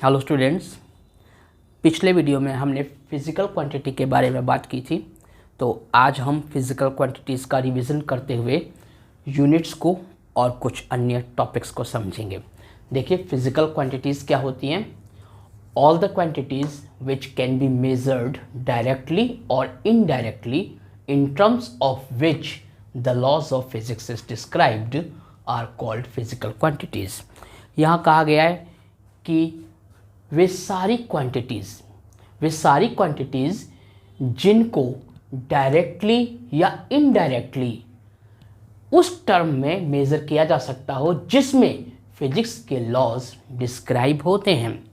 Hello students, पिछले video में हमने फिज़िकल क्वांटिटी के बारे में बात की थी। तो आज हम फिज़िकल क्वांटिटीज़ का रिवीजन करते हुए यूनिट्स को और कुछ अन्य टॉपिक्स को समझेंगे। देखिए, फिज़िकल क्वांटिटीज़ क्या होती हैं? All the quantities which can be measured directly और indirectly in terms of which the laws of physics is described are called physical quantities. यहाँ कहा गया है कि वे सारी क्वांटिटीज़ जिनको डायरेक्टली या इनडायरेक्टली उस टर्म में मेज़र किया जा सकता हो जिसमें फिजिक्स के लॉज डिस्क्राइब होते हैं,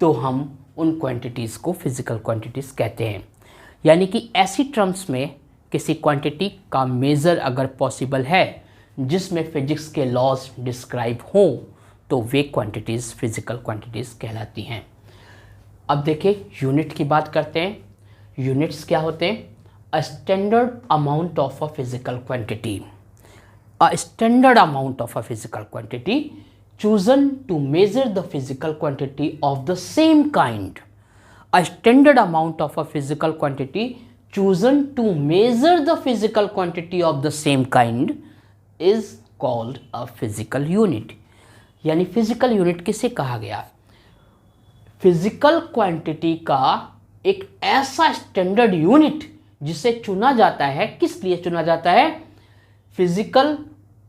तो हम उन क्वांटिटीज़ को फिज़िकल क्वांटिटीज़ कहते हैं। यानी कि ऐसी टर्म्स में किसी क्वांटिटी का मेज़र अगर पॉसिबल है जिसमें फिजिक्स के लॉज डिस्क्राइब हों, तो वे क्वांटिटीज़ फिज़िकल क्वांटिटीज़ कहलाती हैं। अब देखिए, यूनिट की बात करते हैं। यूनिट्स क्या होते हैं? A standard amount of a physical quantity. A standard amount of a physical quantity chosen to measure the physical quantity of the same kind. A standard amount of a physical quantity chosen to measure the physical quantity of the same kind is called a physical unit. यानी physical unit किसे कहा गया? Physical quantity का एक ऐसा standard unit जिसे चुना जाता है। किस लिए चुना जाता है? फिजिकल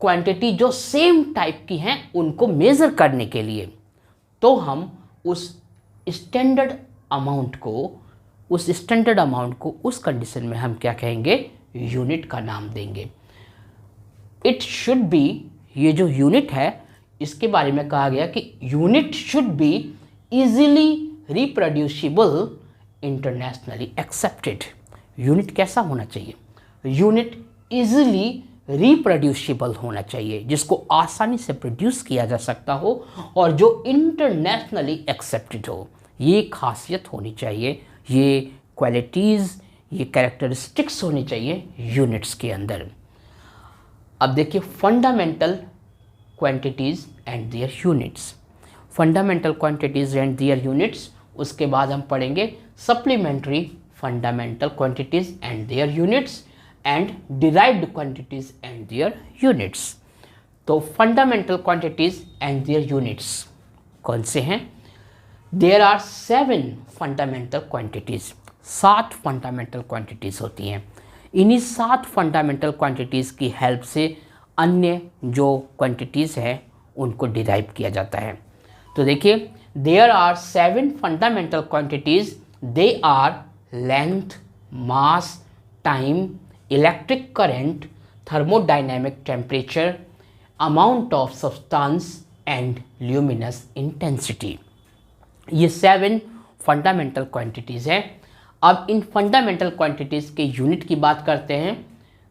क्वांटिटी जो सेम टाइप की हैं उनको मेज़र करने के लिए। तो हम उस स्टैंडर्ड अमाउंट को उस कंडीशन में हम क्या कहेंगे? यूनिट का नाम देंगे। इट शुड बी, ये जो यूनिट है इसके बारे में कहा गया कि unit should be easily reproducible, internationally accepted. Unit कैसा होना चाहिए? यूनिट इजीली रिप्रोड्यूसिबल होना चाहिए, जिसको आसानी से प्रोड्यूस किया जा सकता हो और जो इंटरनेशनली एक्सेप्टेड हो। ये खासियत होनी चाहिए, ये क्वालिटीज़, ये कैरेक्टरिस्टिक्स होनी चाहिए यूनिट्स के अंदर। अब देखिए, fundamental quantities and their units. Fundamental quantities and their units, उसके बाद हम पढ़ेंगे supplementary fundamental quantities and their units and derived quantities and their units. तो fundamental quantities and their units कौन से हैं? There are 7 fundamental quantities. 7 fundamental quantities होती हैं। इन्हीं 7 फंडामेंटल क्वांटिटीज़ की हेल्प से अन्य जो क्वांटिटीज़ हैं उनको डिराइव किया जाता है। तो देखिए, there are 7 fundamental quantities. They are length, mass, time, electric current, thermodynamic temperature, amount of substance and luminous intensity. ये 7 फंडामेंटल क्वांटिटीज़ हैं। अब इन फंडामेंटल क्वांटिटीज़ के यूनिट की बात करते हैं।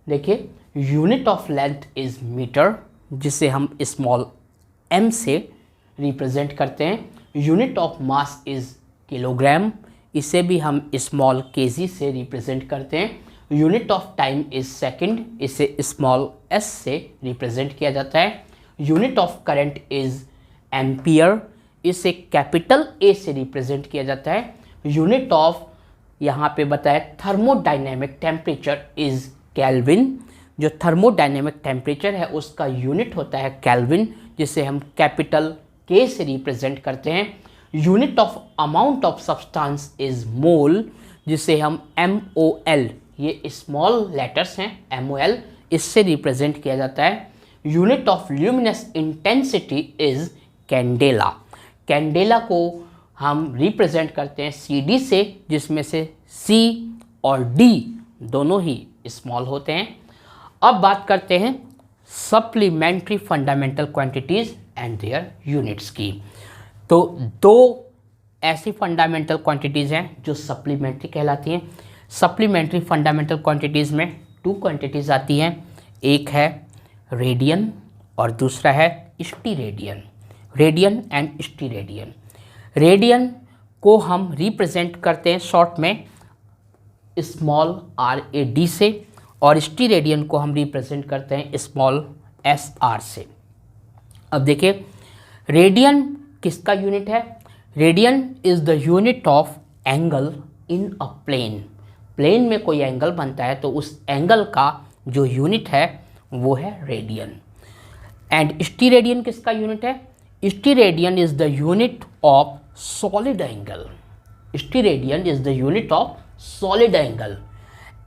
देखिए, unit of length is metre, जिसे हम स्मॉल m से रिप्रेजेंट करते हैं। Unit of mass is kilogram, इसे भी हम स्मॉल kg से रिप्रेजेंट करते हैं। Unit of time is second, इसे स्मॉल s से रिप्रेजेंट किया जाता है। Unit of current is ampere, इसे कैपिटल A से रिप्रेजेंट किया जाता है। यूनिट ऑफ, यहाँ पे बताया, थर्मोडाइनमिक टेम्परेचर इज केल्विन। जो थर्मोडाइनमिक टेम्परेचर है उसका यूनिट होता है केल्विन, जिसे हम कैपिटल K से रिप्रेजेंट करते हैं। Unit of amount of substance is mole, जिसे हम MOL, ये स्मॉल लेटर्स हैं MOL, इससे रिप्रेजेंट किया जाता है। Unit of luminous intensity is candela. Candela को हम रिप्रेजेंट करते हैं CD से, जिसमें से C और D दोनों ही स्मॉल होते हैं। अब बात करते हैं supplementary fundamental quantities and their units की। तो 2 ऐसी फंडामेंटल क्वांटिटीज़ हैं जो सप्लीमेंट्री कहलाती हैं। सप्लीमेंट्री फंडामेंटल क्वांटिटीज़ में 2 क्वांटिटीज़ आती हैं। एक है रेडियन और दूसरा है steradian. Radian and steradian. Radian को हम रिप्रेजेंट करते हैं शॉर्ट में स्मॉल RAD से, और स्टीरेडियन को हम रिप्रेजेंट करते हैं स्मॉल SR से। अब देखिए, रेडियन किसका यूनिट है? Radian is the unit of angle in a plane. Plane में कोई एंगल बनता है तो उस एंगल का जो यूनिट है वो है रेडियन। एंड स्टीरेडियन किसका यूनिट है? Steradian is the unit of solid angle. Steradian is the unit of solid angle,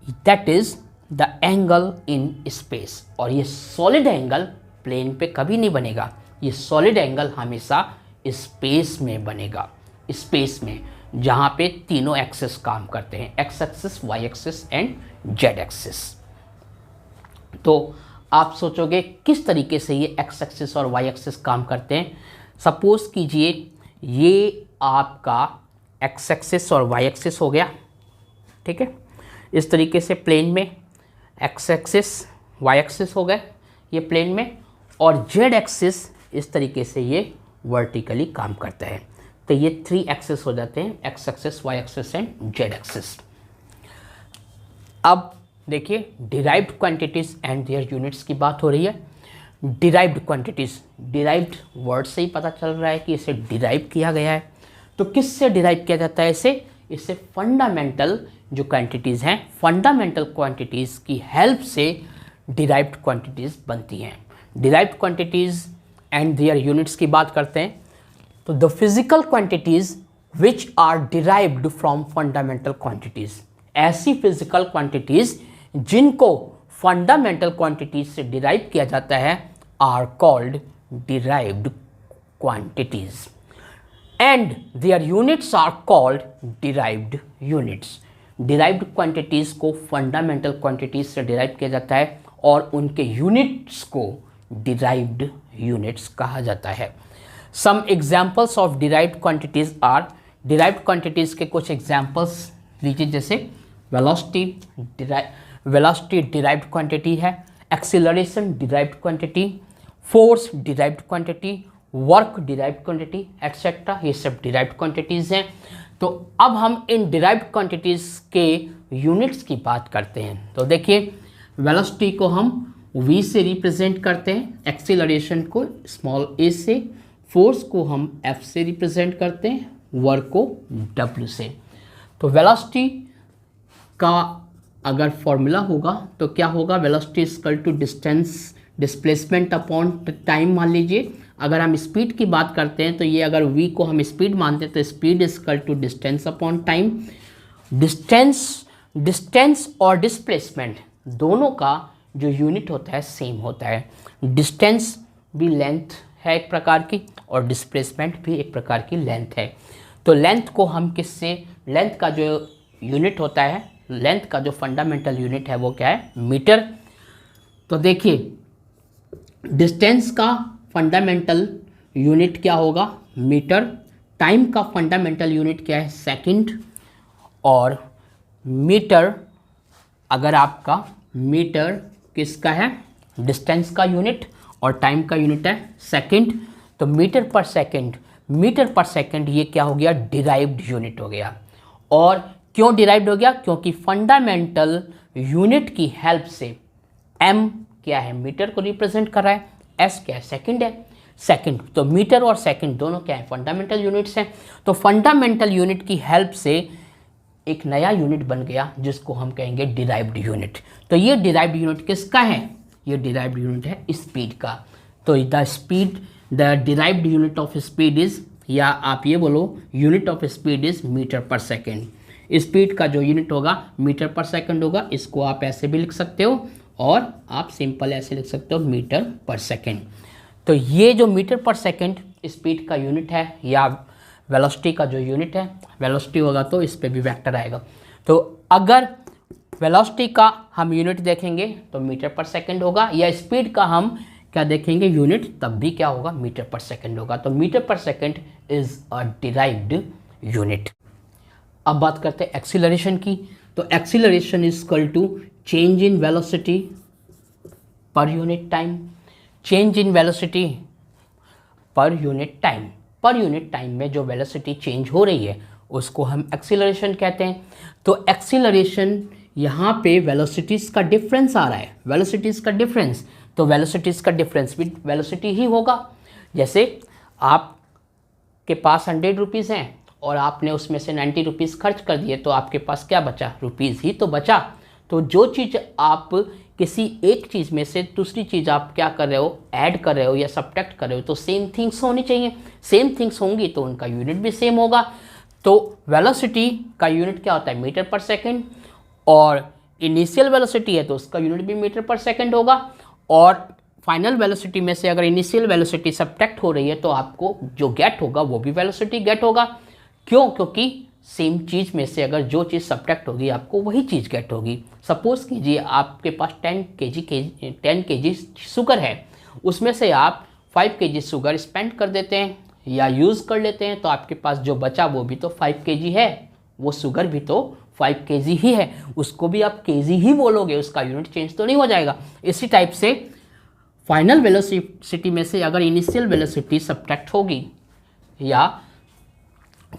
that is the angle in space. और ये सॉलिड एंगल प्लेन पे कभी नहीं बनेगा, ये सॉलिड एंगल हमेशा स्पेस में बनेगा, स्पेस में, जहाँ पे तीनों एक्सिस काम करते हैं, X axis, Y axis and Z axis. तो आप सोचोगे किस तरीके से ये एक्स एक्सिस और वाई एक्सिस काम करते हैं। सपोज कीजिए ये आपका एक्स एक्सिस और वाई एक्सिस हो गया, ठीक है। इस तरीके से प्लेन में एक्स एक्सिस वाई एक्सिस हो गए ये प्लेन में, और जेड एक्सिस इस तरीके से ये वर्टिकली काम करता है। तो ये 3 एक्सिस हो जाते हैं, X axis, Y axis and Z axis. अब देखिए derived quantities and their units की बात हो रही है। डिराइव्ड क्वांटिटीज, डिराइव्ड वर्ड से ही पता चल रहा है कि इसे डिराइव किया गया है। तो किससे डिराइव किया जाता है इसे फंडामेंटल जो क्वांटिटीज़ हैं, फंडामेंटल क्वांटिटीज़ की हेल्प से डिराइव्ड क्वांटिटीज़ बनती हैं। Derived quantities and their units की बात करते हैं तो the physical quantities which are derived from fundamental quantities, ऐसी फिजिकल क्वांटिटीज़ जिनको फंडामेंटल क्वांटिटीज से डिराइव किया जाता है are called derived quantities and their units are called derived units. Derived quantities को फंडामेंटल क्वांटिटीज से डिराइव किया जाता है और उनके यूनिट्स को डिराइव्ड यूनिट्स कहा जाता है। Some examples of derived quantities are, derived quantities के कुछ एग्जाम्पल्स लीजिए, जैसे वेलोसिटी डिराइव्ड क्वांटिटी है, acceleration derived quantity, force derived quantity, work derived quantity etcetera, ये सब डिराइव्ड क्वांटिटीज हैं। तो अब हम इन डिराइव्ड क्वांटिटीज के यूनिट्स की बात करते हैं। तो देखिए वेलोसिटी को हम v से रिप्रेजेंट करते हैं, एक्सीलरेशन को स्मॉल a से, फोर्स को हम f से रिप्रेजेंट करते हैं, वर्क को w से। तो वेलोसिटी का अगर फॉर्मूला होगा तो क्या होगा, velocity equal to distance displacement upon time. मान लीजिए अगर हम स्पीड की बात करते हैं तो ये अगर v को हम स्पीड मानते हैं तो speed equal to distance upon time. Distance और डिस्प्लेसमेंट दोनों का जो यूनिट होता है सेम होता है। डिस्टेंस भी लेंथ है एक प्रकार की और डिस्प्लेसमेंट भी एक प्रकार की लेंथ है। तो लेंथ को हम किससे, लेंथ का जो यूनिट होता है, लेंथ का जो फंडामेंटल यूनिट है वो क्या है, मीटर। तो देखिए डिस्टेंस का फंडामेंटल यूनिट क्या होगा, मीटर। टाइम का फंडामेंटल यूनिट क्या है, सेकंड। और मीटर, अगर आपका मीटर किसका है, डिस्टेंस का यूनिट, और टाइम का यूनिट है सेकंड। तो मीटर पर सेकंड ये क्या हो गया, डिराइव्ड यूनिट हो गया। और क्यों डिराइव्ड हो गया, क्योंकि फंडामेंटल यूनिट की हेल्प से m क्या है, मीटर को रिप्रेजेंट कर रहा है, s क्या है, सेकंड है, सेकंड। तो मीटर और सेकंड दोनों क्या है, फंडामेंटल यूनिट्स हैं। तो फंडामेंटल यूनिट की हेल्प से एक नया यूनिट बन गया जिसको हम कहेंगे डिराइव्ड यूनिट। तो ये डिराइव्ड यूनिट किसका है, ये डिराइव्ड यूनिट है स्पीड का। तो the derived unit of speed is, या आप ये बोलो unit of speed is metre per second. Speed का जो यूनिट होगा मीटर पर सेकेंड होगा। इसको आप ऐसे भी लिख सकते हो और आप सिंपल ऐसे लिख सकते हो मीटर पर सेकेंड। तो ये जो मीटर पर सेकेंड स्पीड का यूनिट है, या वेलोसिटी का जो यूनिट है, वेलोसिटी होगा तो इस पे भी वेक्टर आएगा। तो अगर वेलोसिटी का हम यूनिट देखेंगे तो मीटर पर सेकेंड होगा, या स्पीड का हम क्या देखेंगे यूनिट, तब भी क्या होगा, मीटर पर सेकेंड होगा। तो metre per second is a derived unit. अब बात करते हैं एक्सीलरेशन की। तो acceleration is equal to change in velocity per unit time. Change in velocity per unit time, per unit time में जो वेलोसिटी चेंज हो रही है उसको हम एक्सीलरेशन कहते हैं। तो एक्सीलरेशन, यहाँ पे वेलोसिटीज़ का डिफरेंस आ रहा है, वेलोसिटीज़ का डिफरेंस, तो वेलोसिटीज़ का डिफरेंस भी वेलोसिटी ही होगा। जैसे आप के पास 100 रुपीज़ हैं और आपने उसमें से 90 रुपीज़ खर्च कर दिए, तो आपके पास क्या बचा? रुपीज़ ही तो बचा। तो जो चीज़ आप किसी एक चीज़ में से दूसरी चीज़ आप क्या कर रहे हो, ऐड कर रहे हो या सब्ट्रैक्ट कर रहे हो, तो सेम थिंग्स होनी चाहिए। सेम थिंग्स होंगी तो उनका यूनिट भी सेम होगा। तो वेलोसिटी का यूनिट क्या होता है? Metre per second. और इनिशियल वेलोसिटी है तो उसका यूनिट भी मीटर पर सेकेंड होगा। और फाइनल वेलोसिटी में से अगर इनिशियल वेलोसिटी सब्ट्रैक्ट हो रही है तो आपको जो गेट होगा वो भी वेलोसिटी गेट होगा। क्यों? क्योंकि सेम चीज़ में से अगर जो चीज़ सब्ट्रैक्ट होगी आपको वही चीज़ गेट होगी। सपोज कीजिए आपके पास 10 kg शुगर है, उसमें से आप 5 kg शुगर स्पेंड कर देते हैं या यूज़ कर लेते हैं, तो आपके पास जो बचा वो भी तो 5 kg है, वो शुगर भी तो 5 kg ही है, उसको भी आप kg ही बोलोगे, उसका यूनिट चेंज तो नहीं हो जाएगा। इसी टाइप से फाइनल वेलोसिटी में से अगर इनिशियल वेलोसिटी सब्ट्रैक्ट होगी या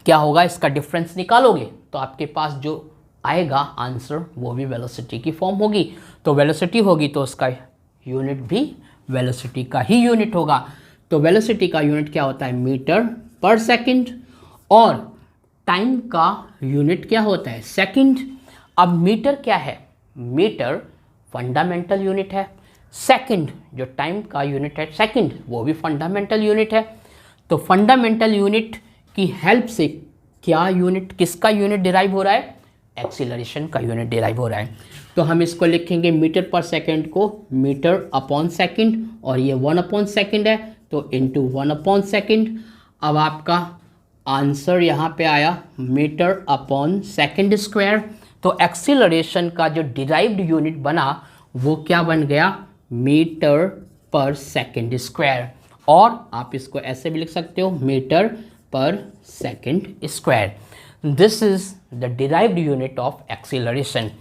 क्या होगा, इसका डिफरेंस निकालोगे तो आपके पास जो आएगा आंसर वो भी वेलोसिटी की फॉर्म होगी। तो वेलोसिटी होगी तो उसका यूनिट भी वेलोसिटी का ही यूनिट होगा। तो वेलोसिटी का यूनिट क्या होता है? Metre per second. और टाइम का यूनिट क्या होता है? सेकंड। अब मीटर क्या है? मीटर फंडामेंटल यूनिट है। सेकंड जो टाइम का यूनिट है सेकंड, वो भी फंडामेंटल यूनिट है। तो फंडामेंटल यूनिट की हेल्प से क्या यूनिट, किसका यूनिट डिराइव हो रहा है? एक्सीलरेशन का यूनिट डिराइव हो रहा है। तो हम इसको लिखेंगे मीटर पर सेकंड को मीटर अपॉन सेकंड, और ये 1 अपॉन सेकंड है तो इंटू 1 अपॉन सेकंड। अब आपका आंसर यहाँ पे आया मीटर अपॉन सेकंड स्क्वायर। तो एक्सीलरेशन का जो डिराइव्ड यूनिट बना वो क्या बन गया? Metre per second square. और आप इसको ऐसे भी लिख सकते हो, metre per second square. This is the derived unit of acceleration.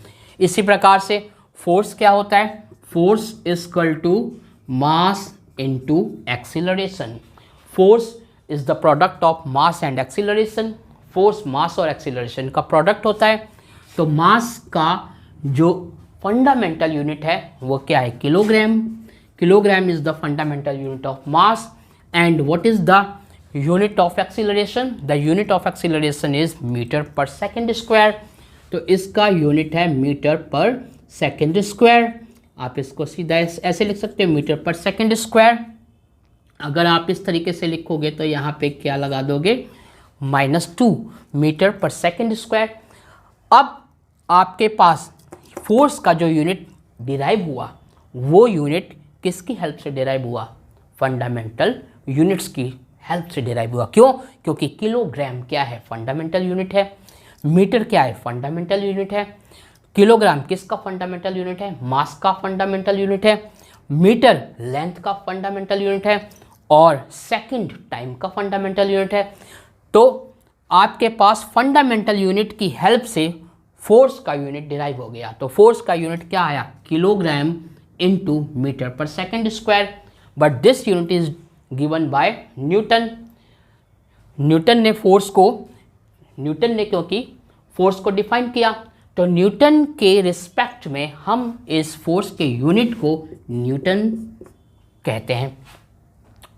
इसी प्रकार से फोर्स क्या होता है? Force is equal to mass into acceleration. Force is the product of mass and acceleration. Force mass और एक्सीलरेशन का प्रोडक्ट होता है। तो मास का जो फंडामेंटल यूनिट है वो क्या है? Kilogram. Kilogram is the fundamental unit of mass. And what is the unit of acceleration? The unit of acceleration is metre per second square. तो इसका यूनिट है मीटर पर सेकंड स्क्वायर। आप इसको सीधा ऐसे लिख सकते हो, मीटर पर सेकंड स्क्वायर। अगर आप इस तरीके से लिखोगे तो यहाँ पे क्या लगा दोगे? -2 मीटर पर सेकंड स्क्वायर। अब आपके पास फोर्स का जो यूनिट डिराइव हुआ वो यूनिट किसकी हेल्प से डिराइव हुआ? फंडामेंटल यूनिट्स की हेल्प से डिराइव हुआ। क्यों? क्योंकि किलोग्राम क्या है? फंडामेंटल यूनिट है। मीटर क्या है? फंडामेंटल यूनिट है। किलोग्राम किसका फंडामेंटल यूनिट है? मास का फंडामेंटल यूनिट है। मीटर लेंथ का फंडामेंटल यूनिट है। और सेकंड टाइम का फंडामेंटल यूनिट है। तो आपके पास फंडामेंटल यूनिट की हेल्प से फोर्स का यूनिट डिराइव हो गया। तो फोर्स का यूनिट क्या आया? Kilogram into metre per second square. But this unit is given by Newton. Newton ने क्योंकि फोर्स को डिफाइन किया, तो न्यूटन के रिस्पेक्ट में हम इस फोर्स के यूनिट को न्यूटन कहते हैं।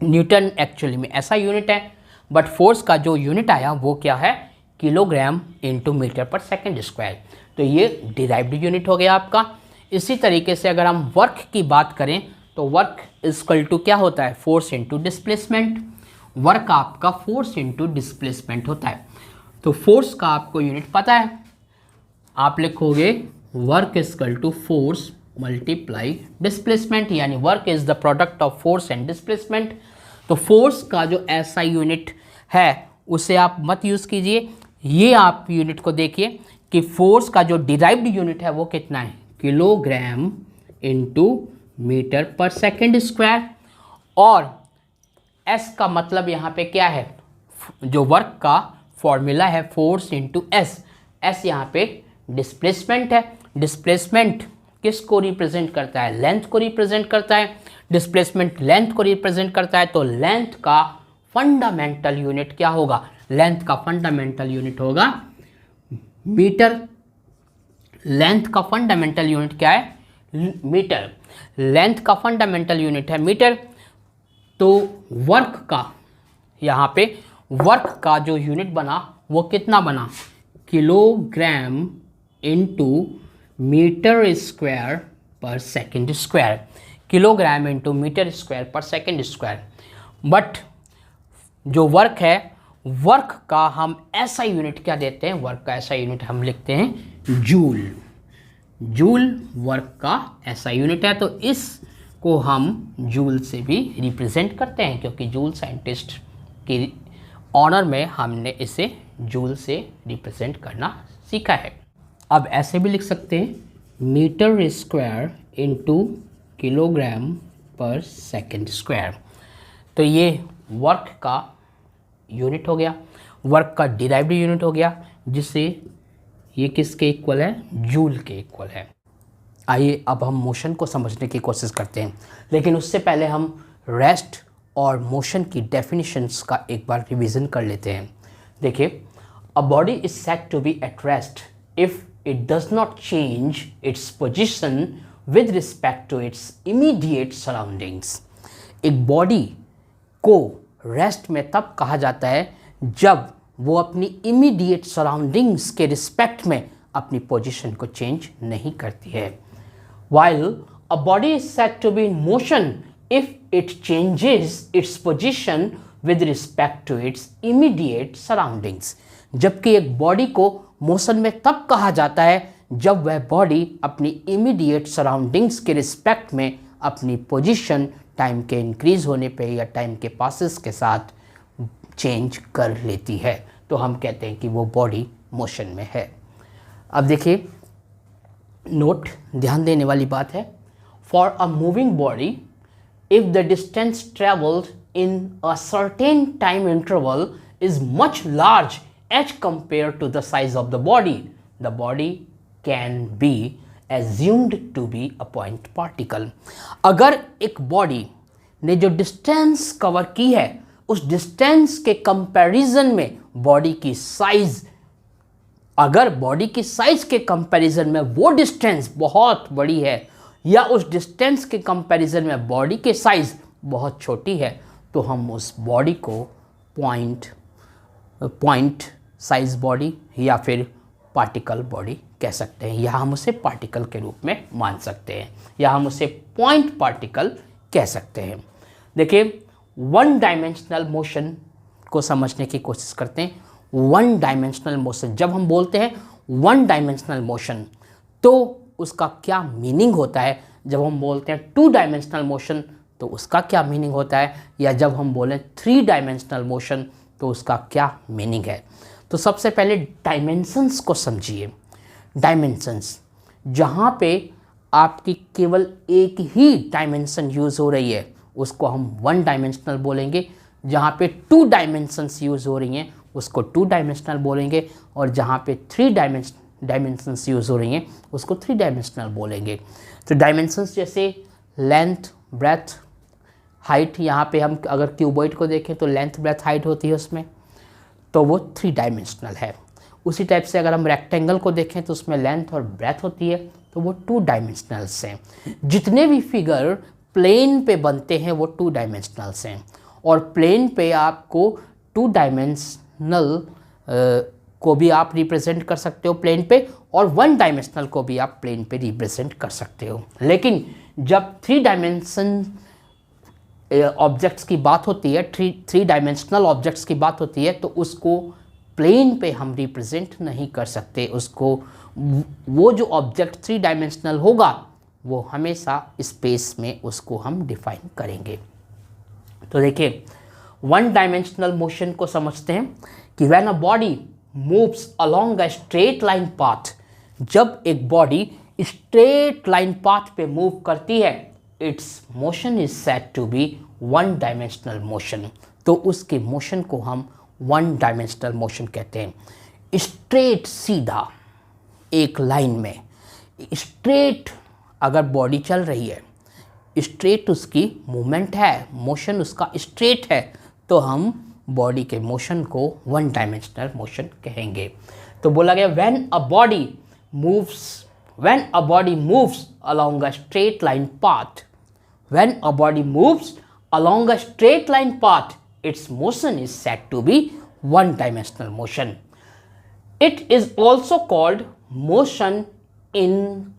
न्यूटन एक्चुअली में ऐसा यूनिट है, बट फोर्स का जो यूनिट आया वो क्या है? Kilogram into metre per second square. तो ये डिराइव्ड यूनिट हो गया आपका। इसी तरीके से अगर हम वर्क की बात करें तो वर्क इज इक्वल टू क्या होता है? Force into displacement. वर्क आपका फोर्स इनटू डिस्प्लेसमेंट होता है। तो फोर्स का आपको यूनिट पता है, आप लिखोगे work is equal to force multiply displacement, यानी work is the product of force and displacement. तो फोर्स का जो ऐसा यूनिट है उसे आप मत यूज़ कीजिए। ये आप यूनिट को देखिए कि फोर्स का जो डिराइव्ड यूनिट है वो कितना है? Kilogram into metre per second square. और एस का मतलब यहाँ पे क्या है? जो वर्क का फॉर्मूला है फोर्स इंटू एस। एस यहाँ पे डिस्प्लेसमेंट है। डिस्प्लेसमेंट किसको रिप्रेजेंट करता है? लेंथ को रिप्रेजेंट करता है। डिस्प्लेसमेंट लेंथ को रिप्रेजेंट करता है। तो लेंथ का फंडामेंटल यूनिट क्या होगा? लेंथ का फंडामेंटल यूनिट होगा मीटर। लेंथ का फंडामेंटल यूनिट क्या है? मीटर। लेंथ का फंडामेंटल यूनिट है मीटर। तो वर्क का यहाँ पे वर्क का जो यूनिट बना वो कितना बना, kilogram into metre square per second square, kilogram into metre square per second square. But जो वर्क है, वर्क का हम ऐसा यूनिट क्या देते हैं, वर्क का ऐसा यूनिट हम लिखते हैं जूल। जूल वर्क का ऐसा यूनिट है, तो इसको हम जूल से भी रिप्रेजेंट करते हैं, क्योंकि जूल साइंटिस्ट की ऑनर में हमने इसे जूल से रिप्रेजेंट करना सीखा है। अब ऐसे भी लिख सकते हैं, मीटर स्क्वायर इंटू किलोग्राम पर सेकेंड स्क्वायर। तो ये वर्क का यूनिट हो गया, वर्क का डिराइव्ड यूनिट हो गया, जिससे ये किसके इक्वल है, जूल के इक्वल है। आइए अब हम मोशन को समझने की कोशिश करते हैं, लेकिन उससे पहले हम रेस्ट और मोशन की डेफिनेशंस का एक बार रिवीजन कर लेते हैं। देखिए, a body is said to be at rest if it does not change its position with respect to its immediate surroundings. एक बॉडी को रेस्ट में तब कहा जाता है जब वो अपनी इमीडिएट सराउंडिंग्स के रिस्पेक्ट में अपनी पोजीशन को चेंज नहीं करती है। While a body is said to be in motion if it changes its position with respect to its immediate surroundings. जबकि एक बॉडी को मोशन में तब कहा जाता है जब वह बॉडी अपनी इमीडिएट सराउंडिंग्स के रिस्पेक्ट में अपनी पोजीशन टाइम के इंक्रीज होने पे या टाइम के पासेस के साथ चेंज कर लेती है, तो हम कहते हैं कि वो बॉडी मोशन में है। अब देखिए, नोट ध्यान देने वाली बात है, for a moving body if the distance travelled in a certain time interval is much large as compare to the size of the body can be assumed to be a point particle. अगर एक body ने जो distance cover की है, उस distance के comparison में body की साइज, अगर बॉडी की साइज के कंपैरिजन में वो डिस्टेंस बहुत बड़ी है या उस डिस्टेंस के कंपैरिजन में बॉडी की साइज बहुत छोटी है, तो हम उस बॉडी को पॉइंट साइज बॉडी या फिर पार्टिकल बॉडी कह सकते हैं, या हम उसे पार्टिकल के रूप में मान सकते हैं, या हम उसे पॉइंट पार्टिकल कह सकते हैं। देखिए, वन डायमेंशनल मोशन को समझने की कोशिश करते हैं। वन डायमेंशनल मोशन, जब हम बोलते हैं वन डायमेंशनल मोशन, तो उसका क्या मीनिंग होता है। जब हम बोलते हैं टू डायमेंशनल मोशन, तो उसका क्या मीनिंग होता है, या जब हम बोलें थ्री डायमेंशनल मोशन, तो उसका क्या मीनिंग है। तो सबसे पहले डायमेंशंस को समझिए। डायमेंशंस, जहाँ पे आपकी केवल एक ही डायमेंशन यूज़ हो रही है, उसको हम वन डायमेंशनल बोलेंगे। जहाँ पे टू डायमेंशंस यूज़ हो रही हैं, उसको टू डायमेंशनल बोलेंगे, और जहाँ पे थ्री डायमेंशंस यूज़ हो रही हैं, उसको थ्री डायमेंशनल बोलेंगे। तो डायमेंशंस जैसे लेंथ, ब्रेथ, हाइट, यहाँ पे हम अगर क्यूबॉइड को देखें तो लेंथ, ब्रेथ, हाइट होती है उसमें, तो वो थ्री डायमेंशनल है। उसी टाइप से अगर हम रेक्टेंगल को देखें तो उसमें लेंथ और ब्रेथ होती है, तो वो टू डायमेंशनल्स हैं। जितने भी फिगर प्लेन पे बनते हैं वो टू डायमेंशनल्स हैं, और प्लेन पे आपको टू डायमेंशनल को भी आप रिप्रेजेंट कर सकते हो प्लेन पे, और वन डायमेंशनल को भी आप प्लेन पे रिप्रेजेंट कर सकते हो। लेकिन जब थ्री डायमेंशन ऑब्जेक्ट्स की बात होती है, थ्री डायमेंशनल ऑब्जेक्ट्स की बात होती है, तो उसको प्लेन पे हम रिप्रेजेंट नहीं कर सकते। उसको, वो जो ऑब्जेक्ट थ्री डायमेंशनल होगा वो हमेशा स्पेस में उसको हम डिफाइन करेंगे। तो देखिए, वन डायमेंशनल मोशन को समझते हैं कि when a body moves along a straight line path, जब एक बॉडी स्ट्रेट लाइन पाथ पे मूव करती है, its motion is said to be one dimensional motion. तो उसके मोशन को हम वन डायमेंशनल मोशन कहते हैं। स्ट्रेट, सीधा एक लाइन में स्ट्रेट अगर बॉडी चल रही है, स्ट्रेट उसकी मूवमेंट है, मोशन उसका स्ट्रेट है, तो हम बॉडी के मोशन को वन डायमेंशनल मोशन कहेंगे। तो बोला गया when a body moves along a straight line path, when a body moves along a straight line path, its motion is said to be one-dimensional motion. It is also called motion in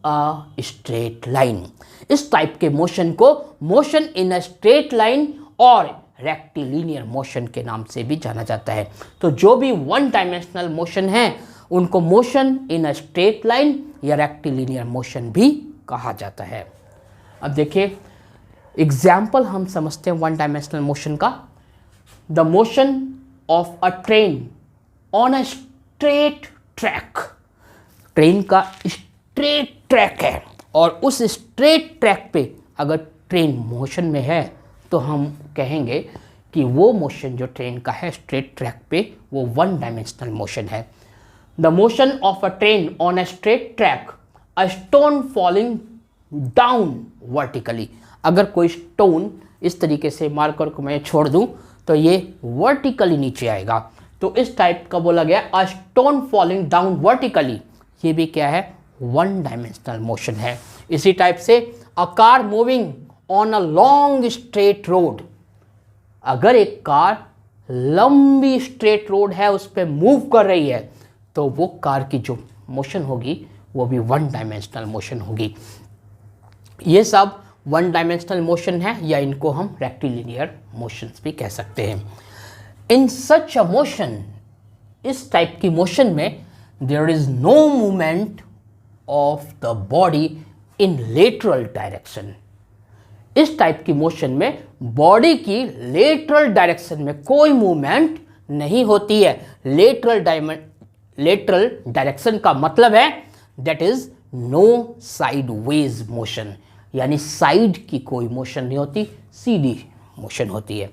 a straight line. इस type के motion को motion in a straight line और rectilinear motion के नाम से भी जाना जाता है। तो जो भी वन डायमेंशनल मोशन है उनको motion in a straight line या रेक्टिलिनियर मोशन भी कहा जाता है। अब देखिए एग्जाम्पल हम समझते हैं वन डायमेंशनल मोशन का। The motion of a train on a straight track. Train का स्ट्रेट ट्रैक है और उस स्ट्रेट ट्रैक पे अगर ट्रेन मोशन में है तो हम कहेंगे कि वो मोशन जो ट्रेन का है स्ट्रेट ट्रैक पे वो वन डायमेंशनल मोशन है। The motion of a train on a straight track, a stone falling down vertically. अगर कोई स्टोन इस तरीके से मारकर को मैं छोड़ दूं तो ये वर्टिकली नीचे आएगा, तो इस टाइप का बोला गया a stone falling down vertically. ये भी क्या है, वन डायमेंशनल मोशन है। इसी टाइप से a car moving on a long straight road. अगर एक कार लंबी स्ट्रेट रोड है उस पर मूव कर रही है तो वो कार की जो मोशन होगी वो भी वन डायमेंशनल मोशन होगी। ये सब वन डायमेंशनल मोशन है या इनको हम रेक्टिलिनियर मोशंस भी कह सकते हैं। इन सच अ मोशन, इस टाइप की मोशन में there is no movement of the body in lateral direction. इस टाइप की मोशन में बॉडी की लेटरल डायरेक्शन में कोई मूवमेंट नहीं होती है। लेटरल डायरेक्शन का मतलब है that is no sideways motion, यानी साइड की कोई मोशन नहीं होती, सीधी मोशन होती है।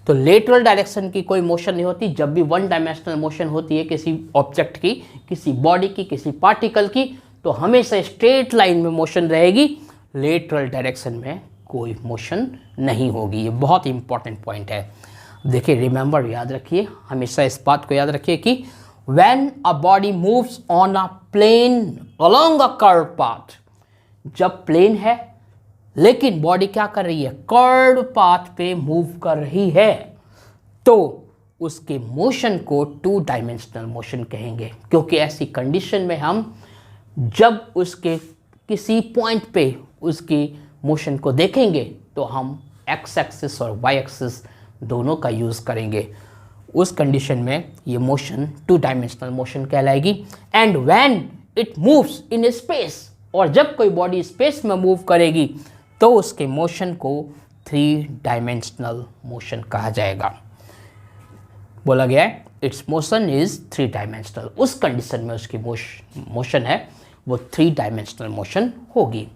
तो लेटरल डायरेक्शन की कोई मोशन नहीं होती। जब भी वन डायमेंशनल मोशन होती है किसी ऑब्जेक्ट की, किसी बॉडी की, किसी पार्टिकल की, तो हमेशा स्ट्रेट लाइन में मोशन रहेगी, लेटरल डायरेक्शन में कोई मोशन नहीं होगी। ये बहुत इंपॉर्टेंट पॉइंट है। देखिए रिमेंबर, याद रखिए, हमेशा इस बात को याद रखिए कि when a body moves on a plane along a curve path, जब प्लेन है लेकिन बॉडी क्या कर रही है, कर्व पाथ पे मूव कर रही है, तो उसके मोशन को टू डायमेंशनल मोशन कहेंगे। क्योंकि ऐसी कंडीशन में हम जब उसके किसी पॉइंट पे उसकी मोशन को देखेंगे तो हम एक्स एक्सिस और वाई एक्सिस दोनों का यूज़ करेंगे। उस कंडीशन में ये मोशन टू डायमेंशनल मोशन कहलाएगी। And when it moves in space, और जब कोई बॉडी स्पेस में मूव करेगी तो उसके मोशन को थ्री डायमेंशनल मोशन कहा जाएगा। बोला गया है its motion is three dimensional. उस कंडीशन में उसकी मोशन है वो थ्री डायमेंशनल मोशन होगी।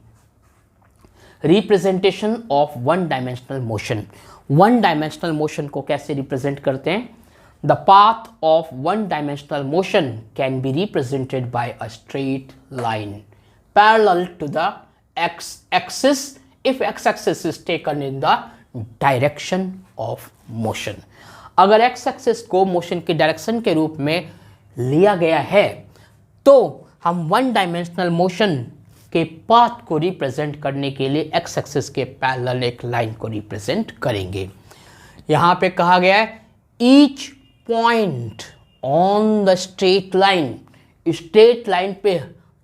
Representation of one dimensional motion. One dimensional motion को कैसे रिप्रेजेंट करते हैं? The path of one dimensional motion can be represented by a straight line parallel to the x axis if x-axis is taken in the direction of motion। अगर x-axis को motion की direction के रूप में लिया गया है तो हम वन डायमेंशनल मोशन के पाथ को रिप्रेजेंट करने के लिए x-axis के पैरेलल एक लाइन को रिप्रेजेंट करेंगे। यहाँ पे कहा गया है each point on the straight line, straight line पे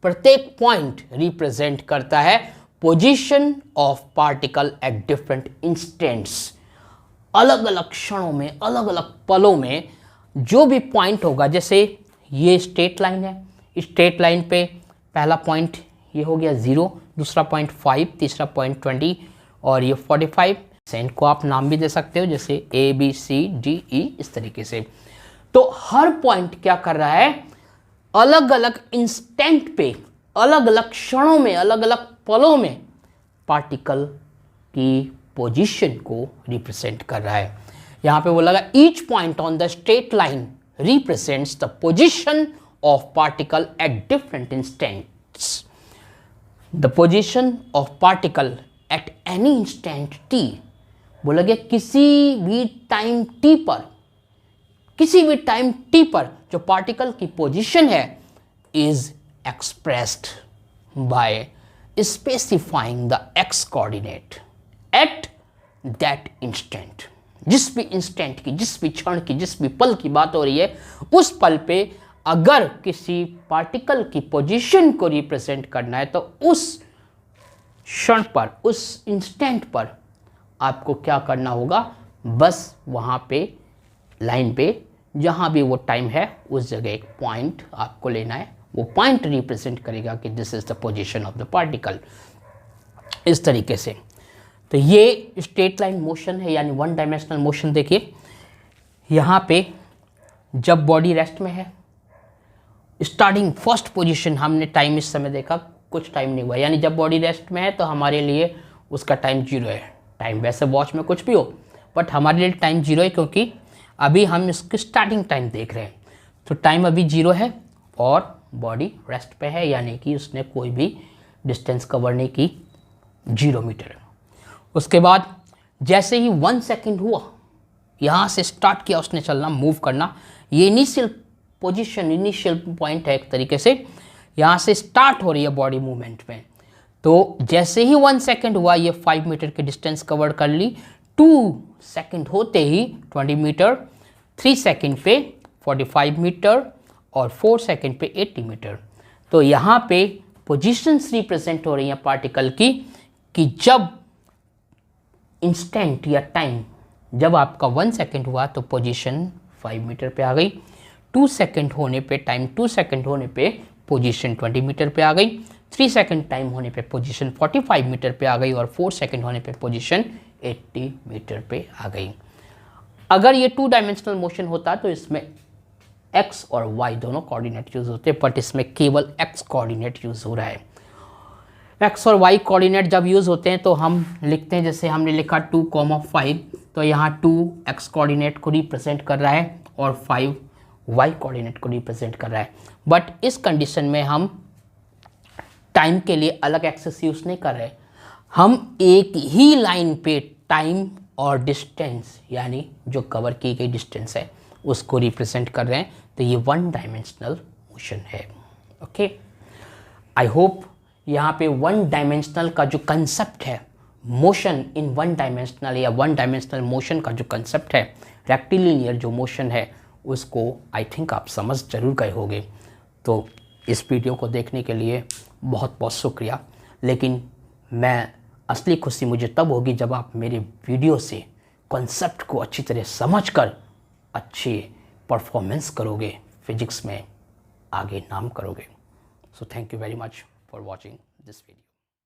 प्रत्येक पॉइंट रिप्रेजेंट करता है position of particle at different instants. अलग अलग क्षणों में, अलग अलग पलों में जो भी पॉइंट होगा, जैसे ये स्ट्रेट लाइन है, स्ट्रेट लाइन पे पहला पॉइंट ये हो गया 0, दूसरा पॉइंट 5, तीसरा पॉइंट 20 और ये 45। सेंट को आप नाम भी दे सकते हो जैसे ABCDE, इस तरीके से। तो हर पॉइंट क्या कर रहा है, अलग अलग इंस्टेंट पे, अलग अलग क्षणों में, अलग अलग पलों में पार्टिकल की पोजीशन को रिप्रेजेंट कर रहा है। यहां पे बोला गया each point on the straight line represents the position of particle at different instants. The position of particle at any instant T, बोला गया किसी भी टाइम टी पर, किसी भी टाइम टी पर जो पार्टिकल की पोजीशन है is expressed by specifying the x coordinate at that instant। जिस भी इंस्टेंट की, जिस भी क्षण की, जिस भी पल की बात हो रही है, उस पल पे अगर किसी पार्टिकल की पोजीशन को रिप्रेजेंट करना है तो उस क्षण पर, उस इंस्टेंट पर आपको क्या करना होगा, बस वहाँ पे लाइन पे जहाँ भी वो टाइम है उस जगह एक पॉइंट आपको लेना है। वो पॉइंट रिप्रेजेंट करेगा कि this is the position of the particle, इस तरीके से। तो ये स्ट्रेट लाइन मोशन है, यानी वन डायमेंशनल मोशन। देखिए यहाँ पे जब बॉडी रेस्ट में है, स्टार्टिंग फर्स्ट पोजीशन, हमने टाइम इस समय देखा कुछ टाइम नहीं हुआ, यानी जब बॉडी रेस्ट में है तो हमारे लिए उसका टाइम 0 है। टाइम वैसे वॉच में कुछ भी हो, बट हमारे लिए टाइम 0 है, क्योंकि अभी हम इसकी स्टार्टिंग टाइम देख रहे हैं। तो टाइम अभी 0 है और बॉडी रेस्ट पे है, यानी कि उसने कोई भी डिस्टेंस कवर नहीं की, 0 मीटर। उसके बाद जैसे ही 1 सेकेंड हुआ, यहाँ से स्टार्ट किया उसने चलना, मूव करना, ये इनिशियल पोजीशन, इनिशियल पॉइंट है एक तरीके से, यहाँ से स्टार्ट हो रही है बॉडी मूवमेंट में। तो जैसे ही 1 सेकेंड हुआ, ये 5 मीटर की डिस्टेंस कवर कर ली, 2 सेकेंड होते ही 20 मीटर, 3 सेकेंड पे 45 मीटर और 4 सेकेंड पे 80 मीटर। तो यहाँ पे पोजीशंस रिप्रेजेंट हो रही हैं पार्टिकल की, कि जब इंस्टेंट या टाइम, जब आपका 1 सेकेंड हुआ तो पोजीशन 5 मीटर पे आ गई, 2 सेकेंड होने पे, टाइम 2 सेकेंड होने पे पोजीशन 20 मीटर पे आ गई, 3 सेकेंड टाइम होने पे पोजीशन 45 मीटर पे आ गई और 4 सेकेंड होने पे पोजीशन 80 मीटर पे आ गई। अगर ये 2 डायमेंशनल मोशन होता तो इसमें x और y दोनों कोऑर्डिनेट यूज होते, बट इसमें केवल x कोऑर्डिनेट यूज हो रहा है। x और y कोऑर्डिनेट जब यूज होते हैं तो हम लिखते हैं, जैसे हमने लिखा 2,5, तो यहाँ 2 x कोऑर्डिनेट को रिप्रेजेंट कर रहा है और 5 y कोऑर्डिनेट को रिप्रेजेंट कर रहा है। बट इस कंडीशन में हम टाइम के लिए अलग एक्सेस यूज नहीं कर रहे, हम एक ही लाइन पे टाइम और डिस्टेंस, यानी जो कवर की गई डिस्टेंस है उसको रिप्रेजेंट कर रहे हैं। तो ये 1 डायमेंशनल मोशन है। ओके, आई होप यहाँ पे 1 डायमेंशनल का जो कंसेप्ट है, मोशन इन 1 डायमेंशनल या 1 डायमेंशनल मोशन का जो कंसेप्ट है, रेक्टिलिनियर जो मोशन है, उसको आई थिंक आप समझ जरूर गए होंगे। तो इस वीडियो को देखने के लिए बहुत बहुत शुक्रिया। लेकिन मैं असली खुशी मुझे तब होगी जब आप मेरे वीडियो से कॉन्सेप्ट को अच्छी तरह समझकर अच्छी परफॉर्मेंस करोगे, फिजिक्स में आगे नाम करोगे। So thank you very much for watching this video.